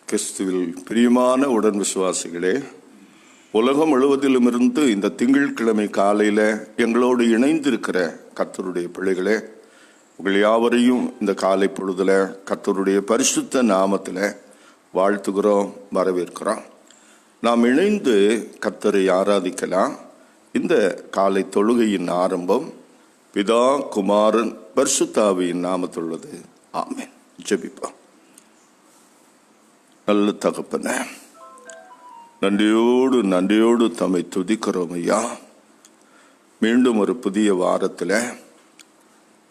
கிறிஸ்துவில் பிரியமான உடன் விசுவாசிகளே, உலகம் முழுவதிலுமிருந்து இந்த திங்கட்கிழமை காலையில் எங்களோடு இணைந்திருக்கிற கர்த்தருடைய பிள்ளைகளே, உங்கள் யாவரையும் இந்த காலை பொழுதுல கர்த்தருடைய பரிசுத்த நாமத்தில் வாழ்த்துகிறோம், வரவேற்கிறோம். நாம் இணைந்து கர்த்தரை ஆராதிக்கலாம். இந்த காலை தொழுகையின் ஆரம்பம் பிதா, குமாரன், பரிசுத்தாவியின் நாமத்துள்ளது. ஆமென். ஜெபிப்போம். நல்ல தகப்பனே, நன்றியோடு தம்மை துதிக்கிறோம் ஐயா. மீண்டும் ஒரு புதிய வாரத்தில்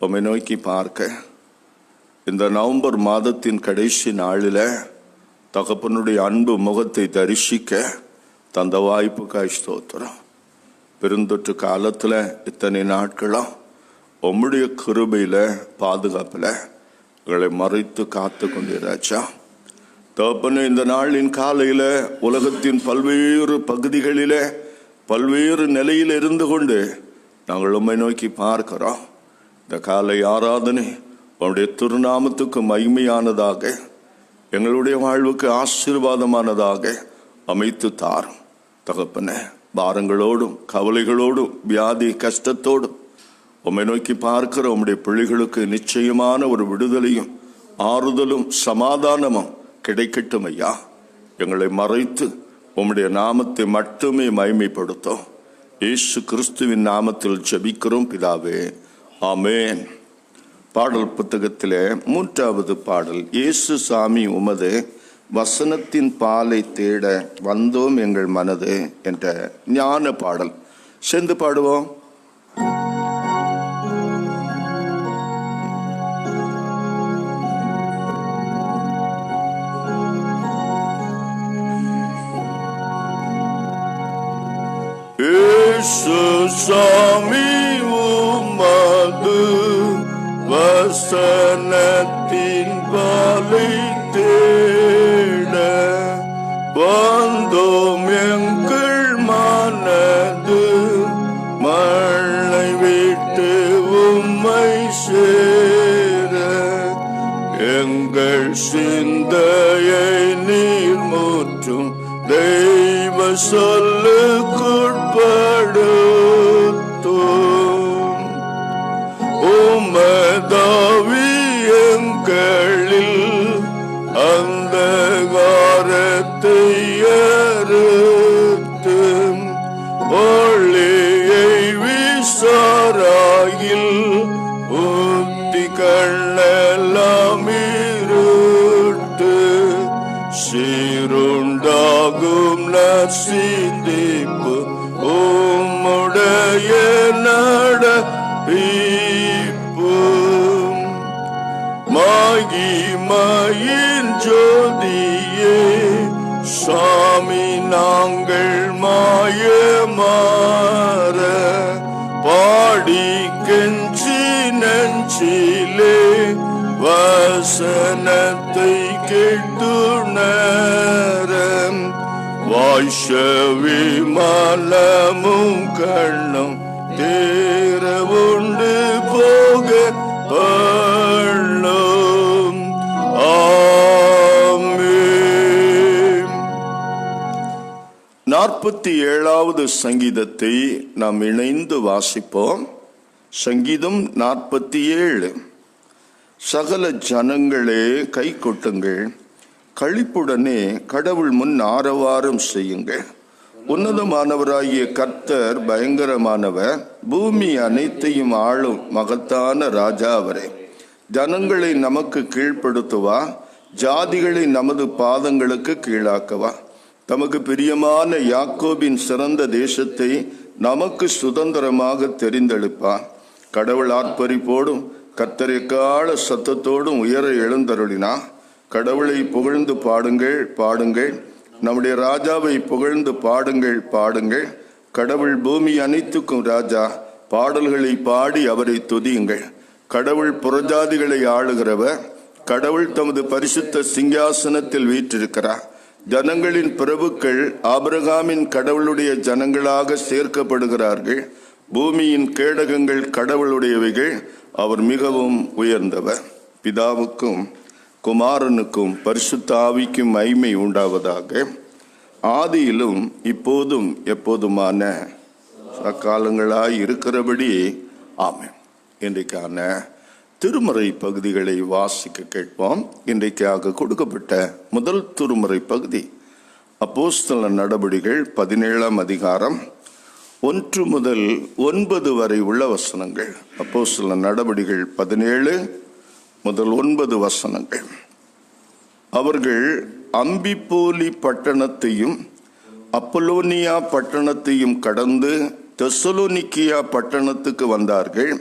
உம்மை நோக்கி பார்க்க இந்த நவம்பர் மாதத்தின் கடைசி நாளில் தகப்பனுடைய அன்பு முகத்தை தரிசிக்க தந்த வாய்ப்புக்காய் ஸ்தோத்திரம். பெருந்தொற்று காலத்தில் இத்தனை நாட்களும் உம்முடைய கிருபையில் பாதுகாப்பில் எங்களை மறைத்து காத்து கொண்டிராச்சா. தகப்பனே, இந்த நாளின் காலையில் உலகத்தின் பல்வேறு பகுதிகளில் பல்வேறு நிலையில் இருந்து கொண்டு நாங்கள் உம்மை நோக்கி பார்க்கிறோம். இந்த காலை ஆராதனை உம்முடைய திருநாமத்துக்கு மகிமையானதாக, எங்களுடைய வாழ்வுக்கு ஆசீர்வாதமானதாக அமைத்து தாரும். தகப்பனே, பாரங்களோடும் கவலைகளோடும் வியாதி கஷ்டத்தோடும் உம்மை நோக்கி பார்க்கிற உம்முடைய பிள்ளைகளுக்கு நிச்சயமான ஒரு விடுதலையும் ஆறுதலும் சமாதானமும் கிடைக்கட்டும் ஐயா. எங்களை மறைத்து உம்முடைய நாமத்தை மட்டுமே மகிமைப்படுத்தும். இயேசு கிறிஸ்துவின் நாமத்தில் ஜெபிக்கிறோம் பிதாவே, ஆமென். பாடல் புத்தகத்திலே 3வது பாடல், இயேசு சாமி உமது வசனத்தின் பாலை தேட வந்தோம் எங்கள் மனது என்ற ஞான பாடல். சேர்ந்து பாடுவோம். இயேசு சாமி உமது வசனத்தின் பாலை தேட வந்தோம் எங்கள் மனது மழை விட்டு உம்மை சேர, எங்கள் சிந்தையை நீர் மூற்றும் தெய்வ சொல்லுக்குட்படுத்தும். உமதாவி எங்களில் அந்தகாரத்தை அறுத்து ஒளியை விசாராயில் ஊத்தி கண்ணெல்லாம் இருட்டு சீருண்டாகும் நசிந்திப்பு உம்முடைய நடப்பிப்பு. மகிமையின் ஜோதியே சாமி நாங்கள் மாயமாற பாடி கெஞ்சி நெஞ்சிலே வசனத்தை கேட்டுணர வாய்ஷவி மலமும் கண்ணும் தேர உண்டு போக பள்ளும். ஆமென். 47வது சங்கீதத்தை நாம் இணைந்து வாசிப்போம். சங்கீதம் 47. சகல ஜனங்களே கை கொட்டுங்கள், களிப்புடனே கடவுள் முன் ஆரவாரம் செய்யுங்கள். உன்னதமானவராகிய கர்த்தர் பயங்கரமானவர், பூமி அனைத்தையும் ஆளும் மகத்தான ராஜா அவரே. ஜனங்களை நமக்கு கீழ்ப்படுத்துவா, ஜாதிகளை நமது பாதங்களுக்கு கீழாக்கவா. தமக்கு பிரியமான யாக்கோபின் சிறந்த தேசத்தை நமக்கு சுதந்திரமாக தெரிந்தெடுப்பா. கடவுள் ஆர்ப்பரிப்போடும் கர்த்தர் எக்கால சத்தத்தோடும் உயர எழுந்தருளினா. கடவுளை புகழ்ந்து பாடுங்கள் பாடுங்கள், நம்முடைய ராஜாவை புகழ்ந்து பாடுங்கள் பாடுங்கள். கடவுள் பூமி அனைத்துக்கும் ராஜா, பாடல்களை பாடி அவரை துதியுங்கள். கடவுள் புறஜாதிகளை ஆளுகிறவர், கடவுள் தமது பரிசுத்த சிங்காசனத்தில் வீற்றிருக்கிறார். ஜனங்களின் பிரபுக்கள் ஆபிரகாமின் கடவுளுடைய ஜனங்களாக சேர்க்கப்படுகிறார்கள். பூமியின் கேடகங்கள் கடவுளுடையவைகள், அவர் மிகவும் உயர்ந்தவர். பிதாவுக்கும் குமாரனுக்கும் பரிசுத்த ஆவிக்கும் மகிமை உண்டாவதாக. ஆதியிலும் இப்போதும் எப்போதுமான அக்காலங்களாய் இருக்கிறபடி ஆமென். இன்றைக்கான திருமறை பகுதிகளை வாசிக்க கேட்போம். இன்றைக்காக கொடுக்கப்பட்ட முதல் திருமறை பகுதி அப்போஸ்தல நடபடிகள் 17ஆம் அதிகாரம் 1 முதல் 9 வரை உள்ள வசனங்கள். அப்போஸ்தல நடபடிகள் 17 முதல் 9 வசனங்கள். அவர்கள் அம்பிபோலி பட்டணத்தையும் அப்போலோனியா பட்டணத்தையும் கடந்து தெசலோனிக்கியா பட்டணத்துக்கு வந்தார்கள்.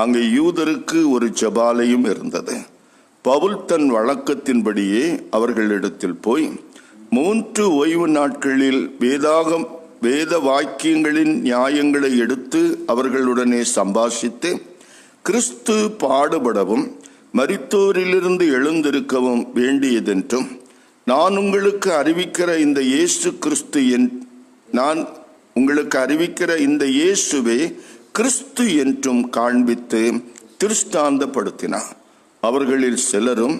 அங்கே யூதருக்கு ஒரு ஜெபாலயம் இருந்தது. பவுல் தன் வழக்கத்தின்படியே அவர்களிடத்தில் போய் 3 ஓய்வு நாட்களில் வேத வாக்கியங்களின் நியாயங்களை எடுத்து அவர்களுடனே சம்பாஷித்து, கிறிஸ்து பாடுபடவும் மரித்தோரிலிருந்து எழுந்திருக்கவும் வேண்டியதென்றும் நான் உங்களுக்கு அறிவிக்கிற இந்த இயேசுவே கிறிஸ்து என்றும் காண்பித்து திருஷ்டாந்தப்படுத்தினார். அவர்களில் சிலரும்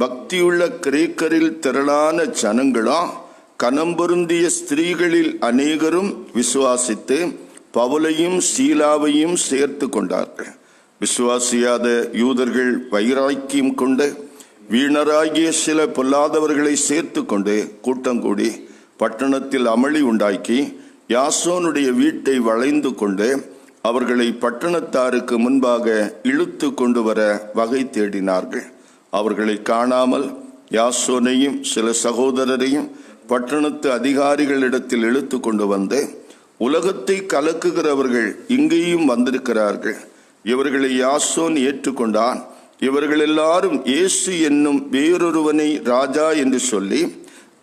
பக்தியுள்ள கிரேக்கரில் திரளான ஜனங்களா, கனம்பொருந்திய ஸ்திரீகளில் அநேகரும் விசுவாசித்து பவுலையும் சீலாவையும் சேர்த்து கொண்டார்கள். விசுவாசியாத யூதர்கள் வைராக்கியம் கொண்டு வீணராகிய சில பொல்லாதவர்களை சேர்த்து கொண்டு கூட்டம் கூடி பட்டணத்தில் அமளி உண்டாக்கி யாசோனுடைய வீட்டை வளைந்து கொண்டு அவர்களை பட்டணத்தாருக்கு முன்பாக இழுத்து கொண்டு வர வகை தேடினார்கள். அவர்களை காணாமல் யாசோனையும் சில சகோதரரையும் பட்டணத்து அதிகாரிகளிடத்தில் இழுத்து கொண்டு வந்து, உலகத்தை கலக்குகிறவர்கள் இங்கேயும் வந்திருக்கிறார்கள். இவர்களை யாசோன் ஏற்றுக்கொண்டான். இவர்கள் எல்லாரும் இயேசு என்னும் வேறொருவனை ராஜா என்று சொல்லி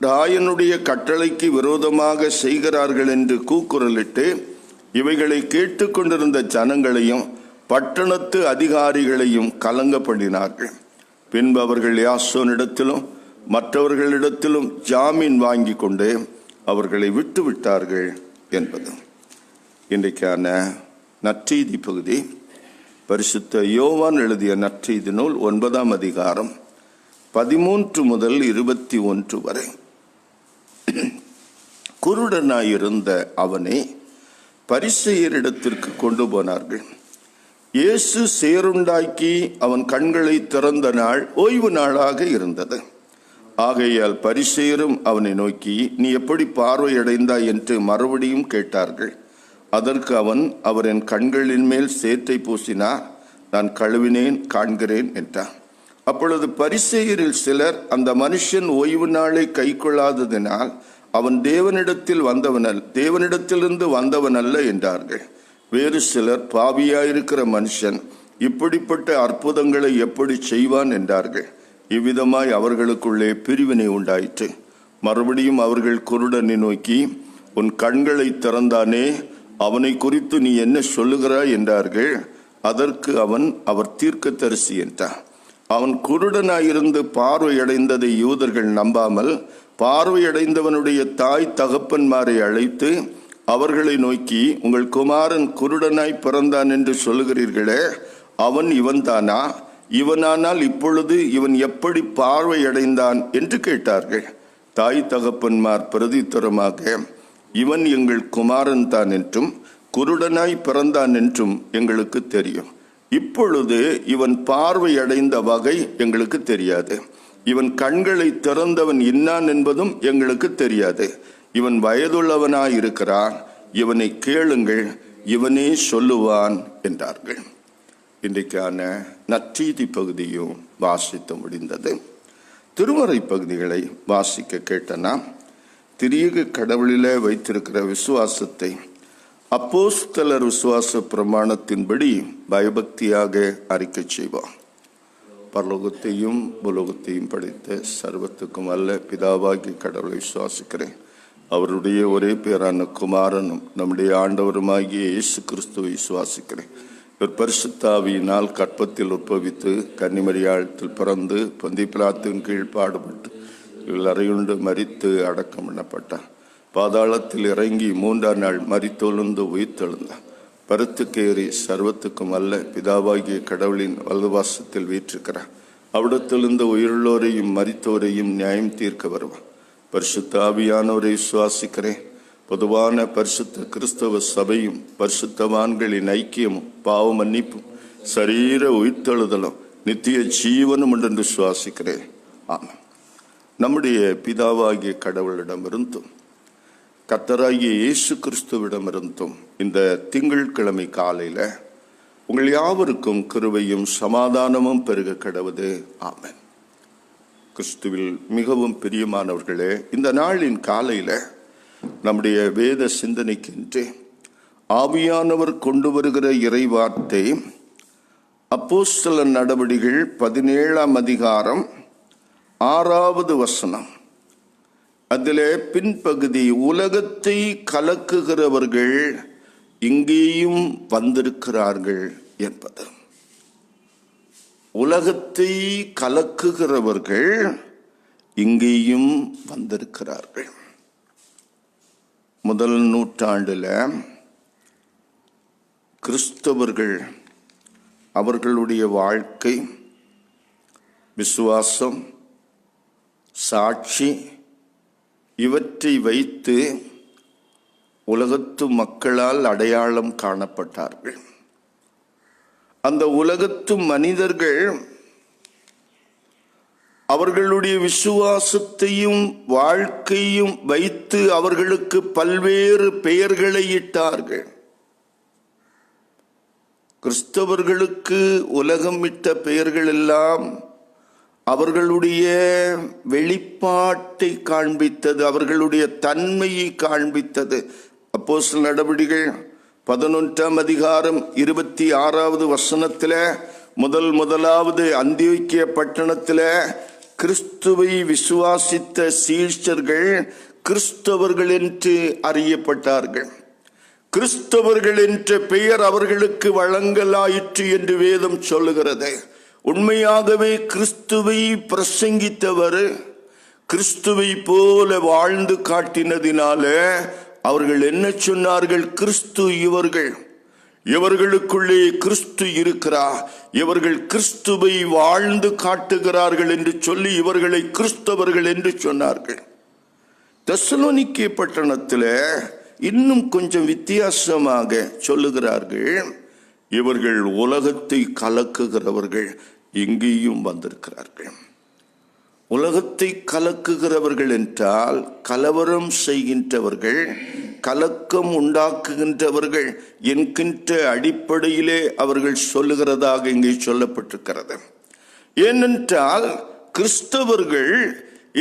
ராயனுடைய கட்டளைக்கு விரோதமாக செய்கிறார்கள் என்று கூக்குரலிட்டு இவைகளை கேட்டுக்கொண்டிருந்த ஜனங்களையும் பட்டணத்து அதிகாரிகளையும் கலங்க பண்ணினார்கள். பின்பு அவர்கள் யாசோனிடத்திலும் மற்றவர்களிடத்திலும் ஜாமீன் வாங்கி கொண்டு அவர்களை விட்டுவிட்டார்கள் என்பது இன்றைக்கான நற்செய்தி பகுதி. பரிசுத்த யோவான் எழுதிய நற்செய்தி நூல் 9ஆம் அதிகாரம் 13 முதல் 21 வரை. குருடனாயிருந்த அவனை பரிசேயரிடத்திற்கு கொண்டு போனார்கள். இயேசு சேறுண்டாக்கி அவன் கண்களை திறந்த நாள் ஓய்வு நாளாக இருந்தது. ஆகையால் பரிசேயரும் அவனை நோக்கி, நீ எப்படி பார்வையடைந்தாய் என்று மறுபடியும் கேட்டார்கள். அதற்கு அவன், அவர் என் கண்களின் மேல் சேற்றை பூசினார், நான் கழுவினேன், காண்கிறேன் என்றான். அப்பொழுது பரிசேயரில் சிலர், அந்த மனுஷன் ஓய்வு நாளை கை கொள்ளாததினால் அவன் தேவனிடத்திலிருந்து வந்தவன் அல்ல என்றார்கள். வேறு சிலர், பாவியாயிருக்கிற மனுஷன் இப்படிப்பட்ட அற்புதங்களை எப்படி செய்வான் என்றார்கள். இவ்விதமாய் அவர்களுக்குள்ளே பிரிவினை உண்டாயிற்று. மறுபடியும் அவர்கள் குருடனை நோக்கி, உன் கண்களை திறந்தானே, அவனை குறித்து நீ என்ன சொல்லுகிறாய் என்றார்கள். அதற்கு அவன், அவர் தீர்க்கதரிசி என்றான். அவன் குருடனாயிருந்து பார்வையடைந்ததை யூதர்கள் நம்பாமல் பார்வையடைந்தவனுடைய தாய் தகப்பன்மாரை அழைத்து அவர்களை நோக்கி, உங்கள் குமாரன் குருடனாய் பிறந்தான் என்று சொல்லுகிறீர்களே, அவன் இவன்தானா? இவனானால் இப்பொழுது இவன் எப்படி பார்வையடைந்தான் என்று கேட்டார்கள். தாய் தகப்பன்மார் பிரதித்திரமாக, இவன் எங்கள் குமாரன் தான் என்றும் குருடனாய் பிறந்தான் என்றும் எங்களுக்கு தெரியும். இப்பொழுது இவன் பார்வையடைந்த வகை எங்களுக்கு தெரியாது. இவன் கண்களை திறந்தவன் இன்னான் என்பதும் எங்களுக்கு தெரியாது. இவன் வயதுள்ளவனாயிருக்கிறான், இவனை கேளுங்கள், இவனே சொல்லுவான் என்றார்கள். இன்றைக்கான நற்செய்தி பகுதியும் வாசித்து முடிந்தது. திருமறை பகுதிகளை வாசிக்க கேட்டனா, திரியக கடவுளிலே வைத்திருக்கிற விசுவாசத்தை அப்போஸ்தலர் விசுவாச பிரமாணத்தின்படி பயபக்தியாக அறிக்கை செய்வோம். பரலோகத்தையும் பூலோகத்தையும் படைத்த சர்வத்துக்கும் அல்ல பிதாவாகி கடவுளை விசுவாசிக்கிறேன். அவருடைய ஒரே பேரான குமாரனும் நம்முடைய ஆண்டவருமாகிய இயேசு கிறிஸ்துவை விசுவாசிக்கிறேன். இவர் பரிசுத்த ஆவியினால் கற்பத்தில் உற்பவித்து கன்னிமரியாளத்தில் பிறந்து பொந்தி பிலாத்தின் கீழ் பாடுபட்டு அறையுண்டு மரித்து அடக்கம் பண்ணப்பட்டார். பாதாளத்தில் இறங்கி 3ஆம் நாள் மரித்தொழுந்து உயிர்த்தெழுந்தார். பருத்துக்கேறி சர்வத்துக்கும் அல்ல பிதாவாகிய கடவுளின் வலதுபாசத்தில் வீற்றிருக்கிறார். அவிடத்திலிருந்து உயிருள்ளோரையும் மரித்தோரையும் நியாயம் தீர்க்க வருவார். பரிசுத்த ஆவியானவரை விசுவாசிக்கிறேன். பொதுவான பரிசுத்த கிறிஸ்தவ சபையும் பரிசுத்தவான்களின் ஐக்கியமும் பாவ மன்னிப்பும் சரீர உயிர்த்தெழுதலும் நித்திய ஜீவனும் என்று விசுவாசிக்கிறேன். ஆமாம். நம்முடைய பிதாவாகிய கடவுளிடமிருந்தும் கர்த்தராகிய இயேசு கிறிஸ்துவிடமிருந்தும் இந்த திங்கட்கிழமை காலையில் உங்கள் யாவருக்கும் கிருபையும் சமாதானமும் பெருக கடவுது. ஆமென். கிறிஸ்துவில் மிகவும் பிரியமானவர்களே, இந்த நாளின் காலையில் நம்முடைய வேத சிந்தனைக்கென்று ஆவியானவர் கொண்டு வருகிற இறைவார்த்தை அப்போஸ்தலர் நடவடிக்கைகள் 17ஆம் அதிகாரம் 6வது வசனம். அதிலே பின்பகுதி, உலகத்தை கலக்குகிறவர்கள் இங்கேயும் வந்திருக்கிறார்கள் என்பது. உலகத்தை கலக்குகிறவர்கள் இங்கேயும் வந்திருக்கிறார்கள். முதல் நூற்றாண்டில் கிறிஸ்தவர்கள் அவர்களுடைய வாழ்க்கை, விசுவாசம், சாட்சி இவற்றை வைத்து உலகத்து மக்களால் அடையாளம் காணப்பட்டார்கள். அந்த உலகத்து மனிதர்கள் அவர்களுடைய விசுவாசத்தையும் வாழ்க்கையும் வைத்து அவர்களுக்கு பல்வேறு பெயர்களை இட்டார்கள். கிறிஸ்தவர்களுக்கு உலகம் இட்ட பெயர்கள் எல்லாம் அவர்களுடைய வெளிப்பாட்டை காண்பித்தது, அவர்களுடைய தன்மையை காண்பித்தது. அப்போஸ்தலர் நடவடிக்கைகள் 11ஆம் அதிகாரம் 26வது வசனத்தில் முதலாவது அந்தியோக்கிய பட்டணத்தில் கிறிஸ்துவை விசுவாசித்த சீஷர்கள் கிறிஸ்தவர்கள் என்று அறியப்பட்டார்கள். கிறிஸ்தவர்கள் என்ற பெயர் அவர்களுக்கு வழங்கலாயிற்று என்று வேதம் சொல்லுகிறது. உண்மையாகவே கிறிஸ்துவை பிரசங்கித்தவர் கிறிஸ்துவை போல வாழ்ந்து காட்டினதினால அவர்கள் என்ன சொன்னார்கள்? கிறிஸ்து இவர்களுக்குள்ளே கிறிஸ்து இருக்கிறார், இவர்கள் கிறிஸ்துவை வாழ்ந்து காட்டுகிறார்கள் என்று சொல்லி இவர்களை கிறிஸ்தவர்கள் என்று சொன்னார்கள். தெசலோனிக்கே பட்டணத்தில் இன்னும் கொஞ்சம் வித்தியாசமாக சொல்லுகிறார்கள், இவர்கள் உலகத்தை கலக்குகிறவர்கள் இங்கேயும் வந்திருக்கிறார்கள். உலகத்தை கலக்குகிறவர்கள் என்றால் கலவரம் செய்கின்றவர்கள், கலக்கம் உண்டாக்குகின்றவர்கள் என்கின்ற அடிப்படையிலே அவர்கள் சொல்லுகிறதாக இங்கே சொல்லப்பட்டிருக்கிறது. ஏனென்றால் கிறிஸ்தவர்கள்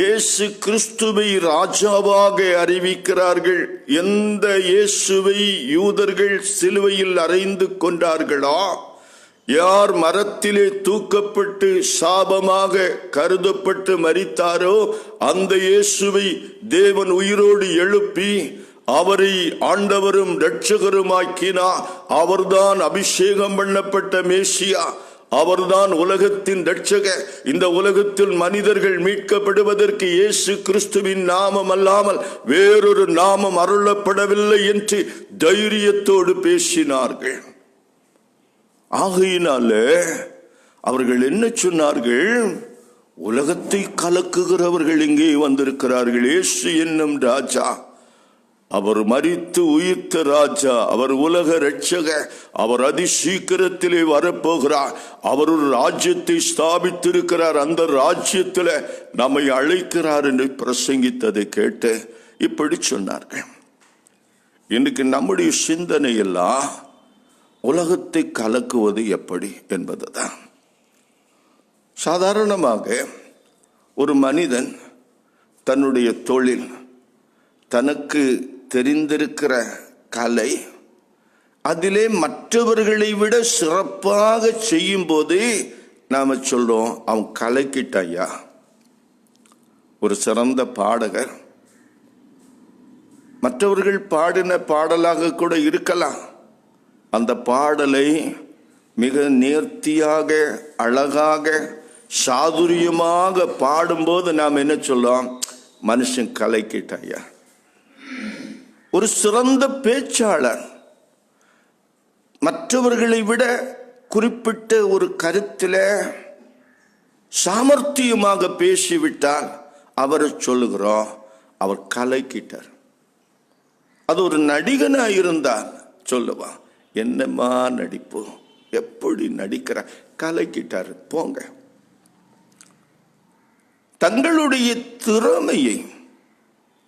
இயேசு கிறிஸ்துவை ராஜாவாக அறிவிக்கிறார்கள். எந்த இயேசுவை யூதர்கள் சிலுவையில் அறைந்து கொண்டார்களோ, யார் மரத்திலே தூக்கப்பட்டு சாபமாக கருதப்பட்டு மரித்தாரோ, அந்த இயேசுவை தேவன் உயிரோடு எழுப்பி அவரை ஆண்டவரும் இரட்சகருமாக்கினார். அவர்தான் அபிஷேகம் பண்ணப்பட்ட மேசியா, அவர்தான் உலகத்தின் இரட்சகர். இந்த உலகத்தில் மனிதர்கள் மீட்கப்படுவதற்கு இயேசு கிறிஸ்துவின் நாமம் அல்லாமல் வேறொரு நாமம் அருளப்படவில்லை என்று தைரியத்தோடு பேசினார்கள். ஆகையினால அவர்கள் என்ன சொன்னார்கள்? உலகத்தை கலக்குகிறவர்கள் இங்கே வந்திருக்கிறார்கள். இயேசு என்னும் ராஜா, அவர் மரித்து உயிர்த்த ராஜா, அவர் உலக இரட்சகர், அவர் அதிசீக்கிரத்திலே வரப்போகிறார், அவர் ஒரு ராஜ்யத்தை ஸ்தாபித்திருக்கிறார், அந்த ராஜ்யத்தில் நம்மை அழைக்கிறார் என்று பிரசங்கித்ததை கேட்டு இப்படி சொன்னார்கள். இன்னைக்கு நம்முடைய சிந்தனை எல்லாம் உலகத்தை கலக்குவது எப்படி என்பதுதான். சாதாரணமாக ஒரு மனிதன் தன்னுடைய தொழில், தனக்கு தெரிந்திருக்கிற கலை, அதிலே மற்றவர்களை விட சிறப்பாக செய்யும் போது நாம சொல்றோம், அவன் கலைக்கிட்டாயா. ஒரு சிறந்த பாடகர் மற்றவர்கள் பாடின பாடலாக கூட இருக்கலாம், அந்த பாடலை மிக நேர்த்தியாக அழகாக சாதுரியமாக பாடும்போது நாம் என்ன சொல்றோம்? மனுஷன் கலைக்கிட்டாயா. ஒரு சிறந்த பேச்சாளர் மற்றவர்களை விட குறிப்பிட்ட ஒரு கருத்தில் சாமர்த்தியமாக பேசிவிட்டால் அவரை சொல்லுகிறோம், அவர் கலக்கிட்டார். அது ஒரு நடிகனா இருந்தால் சொல்லுவான், என்னமா நடிப்பு, எப்படி நடிக்கிற, கலக்கிட்டாரு போங்க. தங்களுடைய திறமையை,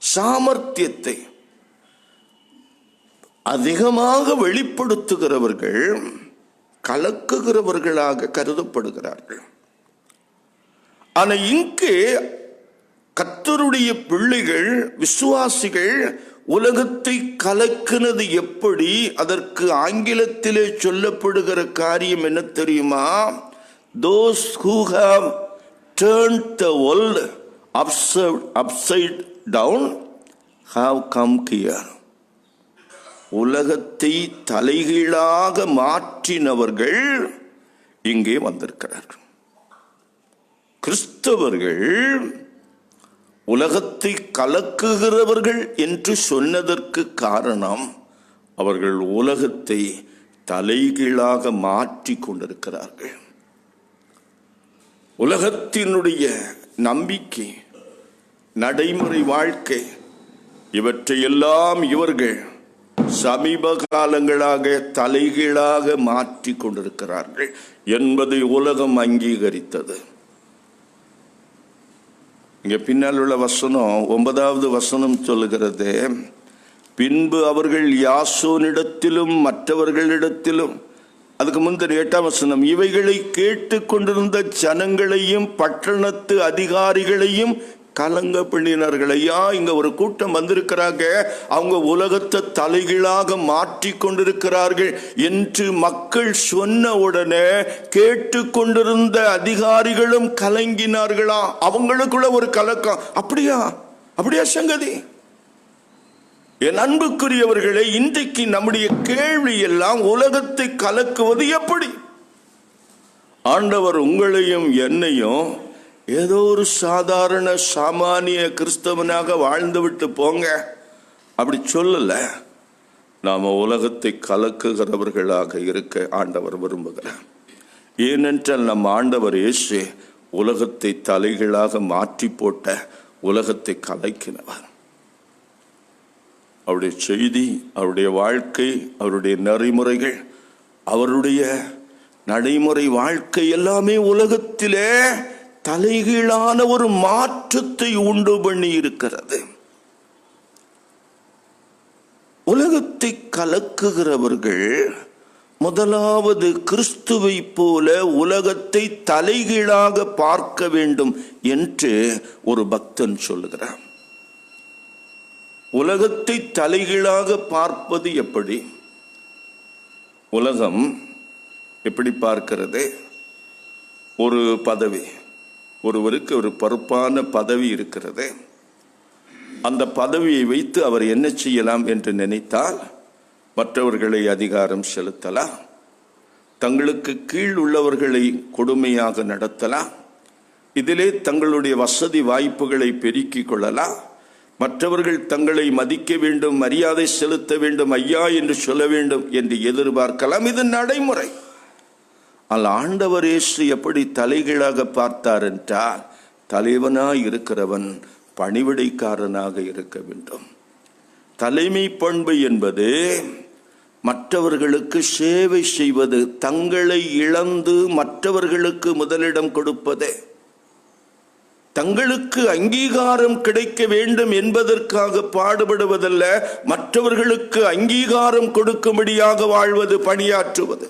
சாமர்த்தியத்தை அதிகமாக வெளிப்படுத்துகிறவர்கள் கலக்குகிறவர்களாக கருதப்படுகிறார்கள். ஆனா இங்கே கர்த்தருடைய பிள்ளைகள், விசுவாசிகள் உலகத்தை கலக்கினது எப்படி? அதற்கு ஆங்கிலத்திலே சொல்லப்படுகிற காரியம் என்ன தெரியுமா? Those who have turned the world upside down have come here. உலகத்தை தலைகீழாக மாற்றினவர்கள் இங்கே வந்திருக்கிறார்கள். கிறிஸ்தவர்கள் உலகத்தை கலக்குகிறவர்கள் என்று சொன்னதற்கு காரணம், அவர்கள் உலகத்தை தலைகீழாக மாற்றி கொண்டிருக்கிறார்கள். உலகத்தினுடைய நம்பிக்கை, நடைமுறை வாழ்க்கை, இவற்றையெல்லாம் இவர்கள் சமீப காலங்களாக தலைகீழாக மாற்றி கொண்டிருக்கிறார்கள் என்பதை உலகம் அங்கீகரித்தது. இங்க பின்னால் உள்ள வசனம், 9வது வசனம் சொல்லுகிறது, பின்பு அவர்கள் யாசோனிடத்திலும் மற்றவர்களிடத்திலும், அதுக்கு முந்தின 8ஆம் வசனம், இவைகளை கேட்டு கொண்டிருந்த ஜனங்களையும் பட்டணத்து அதிகாரிகளையும் கலங்க பண்ணினார்களையா. இங்க ஒரு கூட்டம் வந்திருக்கிறாங்க, அவங்க உலகத்தை தலைகீழாக மாற்றி கொண்டிருக்கிறார்கள் என்று மக்கள் சொன்ன உடனே கேட்டு கொண்டிருந்த அதிகாரிகளும் கலங்கினார்களா. அவங்களுக்குள்ள ஒரு கலக்கம். அப்படியா அப்படியா சங்கதி? என் அன்புக்குரியவர்களே, இன்றைக்கு நம்முடைய கேள்வி எல்லாம் உலகத்தை கலக்குவது எப்படி? ஆண்டவர் உங்களையும் என்னையும் ஏதோ ஒரு சாதாரண சாமானிய கிறிஸ்தவனாக வாழ்ந்துவிட்டு போங்க அப்படி சொல்லல. நாம உலகத்தை கலக்குகிறவர்களாக இருக்க ஆண்டவர் விரும்புகிறார். ஏனென்றால் நம் ஆண்டவர் இயேசு உலகத்தை தலைகீழாக மாற்றி போட்ட, உலகத்தை கலக்கினவர். அவருடைய செய்தி, அவருடைய வாழ்க்கை, அவருடைய நெறிமுறைகள், அவருடைய நடைமுறை வாழ்க்கை எல்லாமே உலகத்திலே தலைகீழான ஒரு மாற்றத்தை உண்டு பண்ணி இருக்கிறது. உலகத்தை கலக்குகிறவர்கள் முதலாவது கிறிஸ்துவை போல உலகத்தை தலைகீழாக பார்க்க வேண்டும் என்று ஒரு பக்தன் சொல்லுகிறார். உலகத்தை தலைகீழாக பார்ப்பது எப்படி? உலகம் எப்படி பார்க்கிறது? ஒரு பதவி, ஒருவருக்கு ஒரு பொறுப்பான பதவி இருக்கிறது. அந்த பதவியை வைத்து அவர் என்ன செய்யலாம் என்று நினைத்தால், மற்றவர்களை அதிகாரம் செலுத்தலாம், தங்களுக்கு கீழ் உள்ளவர்களை கொடுமையாக நடத்தலாம், இதிலே தங்களுடைய வசதி வாய்ப்புகளை பெருக்கிக் கொள்ளலாம், மற்றவர்கள் தங்களை மதிக்க வேண்டும், மரியாதை செலுத்த வேண்டும், ஐயா என்று சொல்ல வேண்டும் என்று எதிர்பார்க்கலாம். இது நடைமுறை. ஆண்டவர் இயேசு எப்படி தலைகீழாக பார்த்தார் என்றால், தலைவனாய் இருக்கிறவன் பணிவிடைக்காரனாக இருக்க வேண்டும். தலைமை பண்பு என்பது மற்றவர்களுக்கு சேவை செய்வது, தங்களை இழந்து மற்றவர்களுக்கு முதலிடம் கொடுப்பது, தங்களுக்கு அங்கீகாரம் கிடைக்க வேண்டும் என்பதற்காக பாடுபடுவதல்ல, மற்றவர்களுக்கு அங்கீகாரம் கொடுக்கும்படியாக வாழ்வது, பணியாற்றுவது.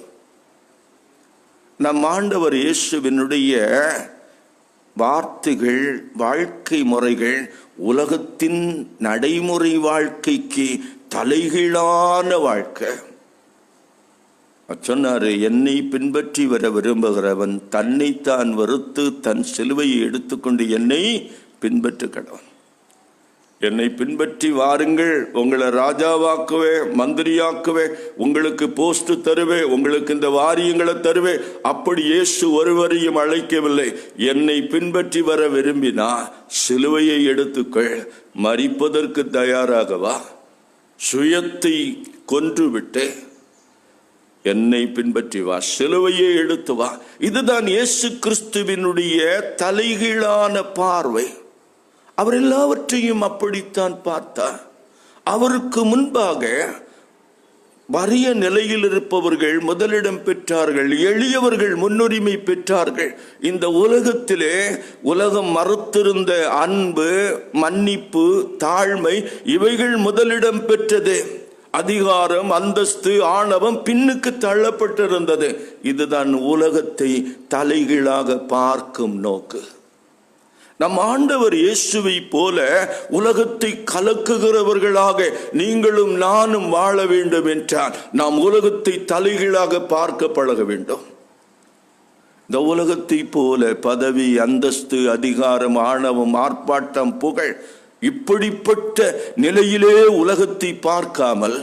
நம் ஆண்டவர் இயேசுவினுடைய வார்த்தைகள், வாழ்க்கை முறைகள் உலகத்தின் நடைமுறை வாழ்க்கைக்கு தலைகீழான வாழ்க்கை. சொன்னாரு, என்னை பின்பற்றி வர விரும்புகிறவன் தன்னைத்தான் வெறுத்து தன் சிலுவையை எடுத்துக்கொண்டு என்னை பின்பற்ற கடவன். என்னை பின்பற்றி வாருங்கள், உங்களை ராஜாவாக்குவே, மந்திரியாக்குவே, உங்களுக்கு போஸ்ட் தருவே, உங்களுக்கு இந்த வாரியங்களை தருவே. அப்படி இயேசு ஒருவரையும் அழைக்கவில்லை. என்னை பின்பற்றி வர விரும்பினா சிலுவையை எடுத்துக்கள், மரிப்பதற்கு தயாராகவா, சுயத்தை கொன்றுவிட்டு என்னை பின்பற்றி வா, சிலுவையை எடுத்து வா. இதுதான் இயேசு கிறிஸ்துவினுடைய தலைகீழான பார்வை. அவர் எல்லாவற்றையும் அப்படித்தான் பார்த்தார். அவருக்கு முன்பாக வறிய நிலையில் இருப்பவர்கள் முதலிடம் பெற்றார்கள், எளியவர்கள் முன்னுரிமை பெற்றார்கள். இந்த உலகத்திலே உலகம் மறுத்திருந்த அன்பு, மன்னிப்பு, தாழ்மை இவைகள் முதலிடம் பெற்றது. அதிகாரம், அந்தஸ்து, ஆணவம் பின்னுக்கு தள்ளப்பட்டிருந்தது. இதுதான் உலகத்தை தலைகீழாக பார்க்கும் நோக்கு. நம் ஆண்டவர் இயேசுவை போல உலகத்தை கலக்குகிறவர்களாக நீங்களும் நானும் வாழ வேண்டும் என்றால் நாம் உலகத்தை தலைகீழாக பார்க்க பழக வேண்டும். இந்த உலகத்தை போல பதவி, அந்தஸ்து, அதிகாரம், ஆணவம், ஆர்ப்பாட்டம், புகழ் இப்படிப்பட்ட நிலையிலே உலகத்தை பார்க்காமல்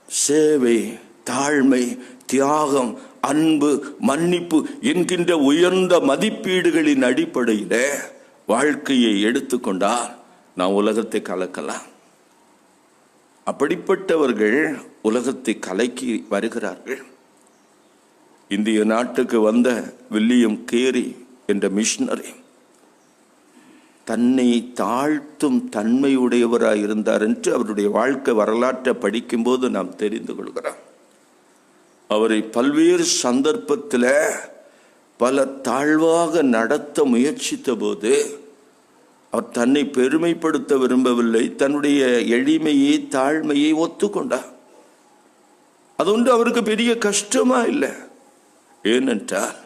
சேவை, தாழ்மை, தியாகம், அன்பு, மன்னிப்பு என்கின்ற உயர்ந்த மதிப்பீடுகளின் அடிப்படையில் வாழ்க்கையை எடுத்துக்கொண்டால் நாம் உலகத்தை கலக்கலாம். அப்படிப்பட்டவர்கள் உலகத்தை கலக்கி வருகிறார்கள். இந்திய நாட்டுக்கு வந்த வில்லியம் கேரி என்ற மிஷனரி தன்னை தாழ்த்தும் தன்மையுடையவராக இருந்தார் என்று அவருடைய வாழ்க்கை வரலாற்றை படிக்கும்போது நாம் தெரிந்து கொள்கிறோம். அவரை பல்வேறு சந்தர்ப்பத்தில் பல தாழ்வாக நடத்த முயற்சித்த போது அவர் தன்னை பெருமைப்படுத்த விரும்பவில்லை. தன்னுடைய எளிமையை, தாழ்மையை ஒத்துக்கொண்டார். அது ஒன்று அவருக்கு பெரிய கஷ்டமா இல்லை. ஏனென்றால்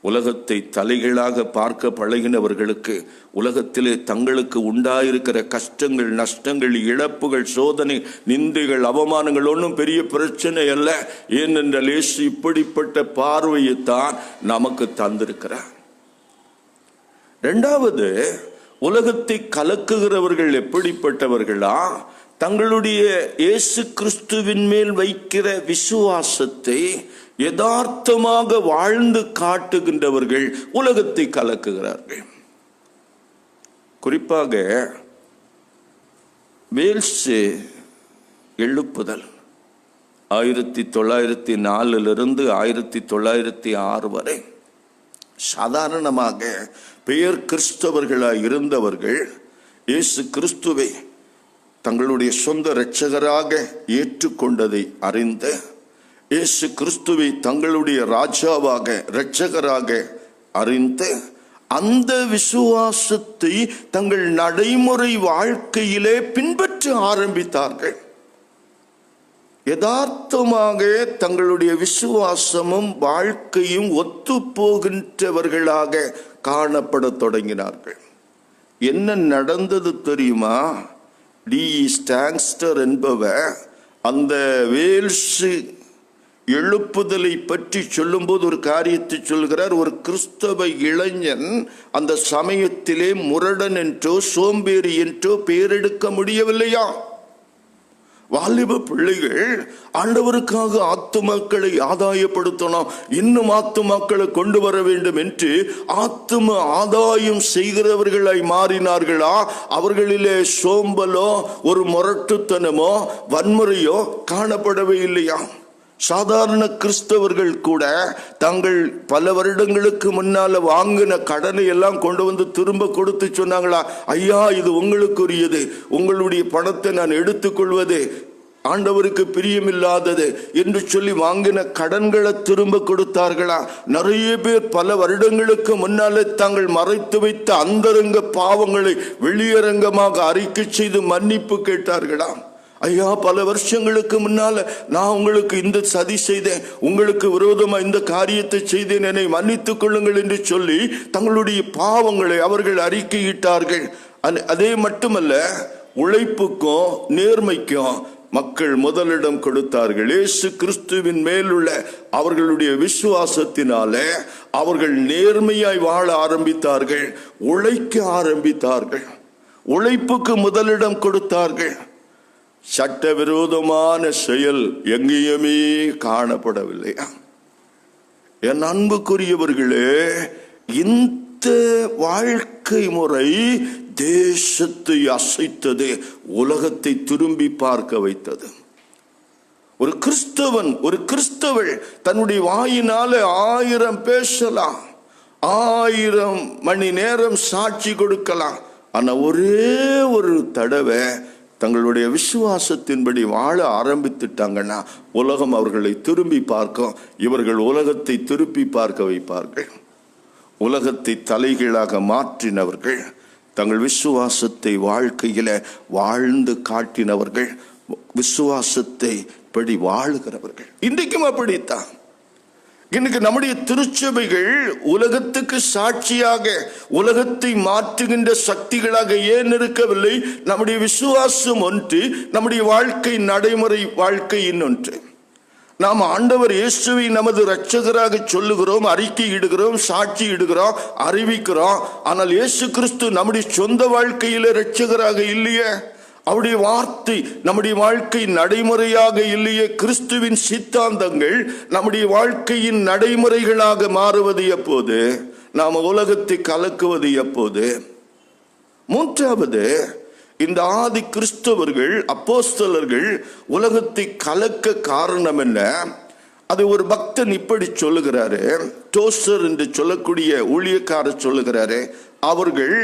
உலகத்தை தலைகீழாக பார்க்க பழகினவர்களுக்கு உலகத்திலே தங்களுக்கு உண்டாயிருக்கிற கஷ்டங்கள், நஷ்டங்கள், இழப்புகள், சோதனை, நிந்தைகள், அவமானங்கள் ஒன்றும் பெரிய பிரச்சனை அல்ல. ஏனென்றால் இயேசு இப்படிப்பட்ட பார்வையைத்தான் நமக்கு தந்திருக்கிறார். இரண்டாவது, உலகத்தை கலக்குகிறவர்கள் எப்படிப்பட்டவர்களா? தங்களுடைய இயேசு கிறிஸ்துவின் மேல் வைக்கிற விசுவாசத்தை யதார்த்தமாக வாழ்ந்து காட்டுகின்றவர்கள் உலகத்தை கலக்குகிறார்கள். குறிப்பாக வேல்ஸ் எழுப்புதல் 1904 1906 வரை சாதாரணமாக பெயர் கிறிஸ்தவர்களாய் இருந்தவர்கள் இயேசு கிறிஸ்துவை தங்களுடைய சொந்த இரட்சகராக ஏற்றுக்கொண்டதை அறிந்து இயேசு கிறிஸ்துவை தங்களுடைய ராஜாவாக, இரட்சகராக அறிந்து அந்த விசுவாசத்தை தங்கள் நடைமுறை வாழ்க்கையிலே பின்பற்ற ஆரம்பித்தார்கள். யதார்த்தமாக தங்களுடைய விசுவாசமும் வாழ்க்கையும் ஒத்து போகின்றவர்களாக காணப்பட தொடங்கினார்கள். என்ன நடந்தது தெரியுமா? டி.இ. ஸ்டாங்ஸ்டர் என்பவர் அந்த வேல்ஸ் எழுப்புதலை பற்றி சொல்லும்போது ஒரு காரியத்தை சொல்கிறார். ஒரு கிறிஸ்தவ இளைஞன் அந்த சமயத்திலே முரடன் என்றோ சோம்பேறி என்றோ பெயரெடுக்க முடியவில்லையா? வாலிப பிள்ளைகள் ஆண்டவருக்காக ஆத்துமாக்களை ஆதாயப்படுத்தணும், இன்னும் ஆத்துமாக்களை கொண்டு வர வேண்டும் என்று ஆத்தும ஆதாயம் செய்கிறவர்களாய் மாறினார்களா? அவர்களிலே சோம்பலோ ஒரு முரட்டுத்தனமோ வன்முறையோ காணப்படவே இல்லையா? சாதாரண கிறிஸ்தவர்கள் கூட தங்கள் பல வருடங்களுக்கு முன்னால வாங்கின கடனை எல்லாம் கொண்டு வந்து திரும்ப கொடுத்து சொன்னாங்களா, ஐயா இது உங்களுக்குரியது, உங்களுடைய பணத்தை நான் எடுத்துக்கொள்வது ஆண்டவருக்கு பிரியமில்லாதது என்று சொல்லி வாங்கின கடன்களை திரும்ப கொடுத்தார்களா? நிறைய பேர் பல வருடங்களுக்கு முன்னாலே தாங்கள் மறைத்து வைத்த அந்தரங்க பாவங்களை வெளியரங்கமாக அறிக்கை செய்து மன்னிப்பு கேட்டார்களா? ஐயா பல வருஷங்களுக்கு முன்னால நான் உங்களுக்கு இந்த சதி செய்தேன், உங்களுக்கு விரோதமா இந்த காரியத்தை செய்தேன், என்னை மன்னித்துக் கொள்ளுங்கள் என்று சொல்லி தங்களுடைய பாவங்களை அவர்கள் அறிக்கையிட்டார்கள். அதே மட்டுமல்ல, உழைப்புக்கும் நேர்மைக்கும் மக்கள் முதலிடம் கொடுத்தார்கள். இயேசு கிறிஸ்துவின் மேலுள்ள அவர்களுடைய விசுவாசத்தினாலே அவர்கள் நேர்மையாய் வாழ ஆரம்பித்தார்கள், உழைக்க ஆரம்பித்தார்கள், உழைப்புக்கு முதலிடம் கொடுத்தார்கள். சட்டவிரோதமான செயல் எங்கேயுமே காணப்படவில்லையா? என் அன்புக்குரியவர்களே, இந்த வாழ்க்கை முறை தேசத்தை அசைத்தது, உலகத்தை திரும்பி பார்க்க வைத்தது. ஒரு கிறிஸ்தவன், ஒரு கிறிஸ்தவள் தன்னுடைய வாயினால 1000 பேசலாம், 1000 மணி நேரம் சாட்சி கொடுக்கலாம். ஆனா ஒரே ஒரு தடவை தங்களுடைய விசுவாசத்தின்படி வாழ ஆரம்பித்துட்டாங்கன்னா உலகம் அவர்களை திரும்பி பார்க்கும். இவர்கள் உலகத்தை திருப்பி பார்க்க வைப்பார்கள். உலகத்தை தலைகீழாக மாற்றினவர்கள், தங்கள் விசுவாசத்தை வாழ்க்கையில வாழ்ந்து காட்டினவர்கள், விசுவாசத்தை படி வாழுகிறவர்கள். இன்றைக்கும் அப்படித்தான். இன்னைக்கு நம்முடைய திருச்சபைகள் உலகத்துக்கு சாட்சியாக, உலகத்தை மாற்றுகின்ற சக்திகளாக ஏன் இருக்கவில்லை? நம்முடைய விசுவாசம் ஒன்று, நம்முடைய வாழ்க்கை நடைமுறை வாழ்க்கை இன்னொன்று. நாம் ஆண்டவர் இயேசுவை நமது இரட்சகராக சொல்லுகிறோம், அறிக்கை இடுகிறோம், சாட்சி இடுகிறோம், அறிவிக்கிறோம். ஆனால் இயேசு கிறிஸ்து நம்முடைய சொந்த வாழ்க்கையில இரட்சகராக இல்லையே, அவருடைய வார்த்தை நம்முடைய வாழ்க்கை நடைமுறையாக இல்லையே. கிறிஸ்துவின் சித்தாந்தங்கள் நம்முடைய வாழ்க்கையின் நடைமுறைகளாக மாறுவது எப்போது? நாம் உலகத்தை கலக்குவது எப்போது? மூன்றாவது, இந்த ஆதி கிறிஸ்தவர்கள், அப்போஸ்தலர்கள் உலகத்தை கலக்க காரணம் என்ன? அது ஒரு பக்தன் இப்படி சொல்லுகிறாரு, டோசர் என்று சொல்லக்கூடிய ஊழியக்காரர் சொல்லுகிறாரு, அவர்கள்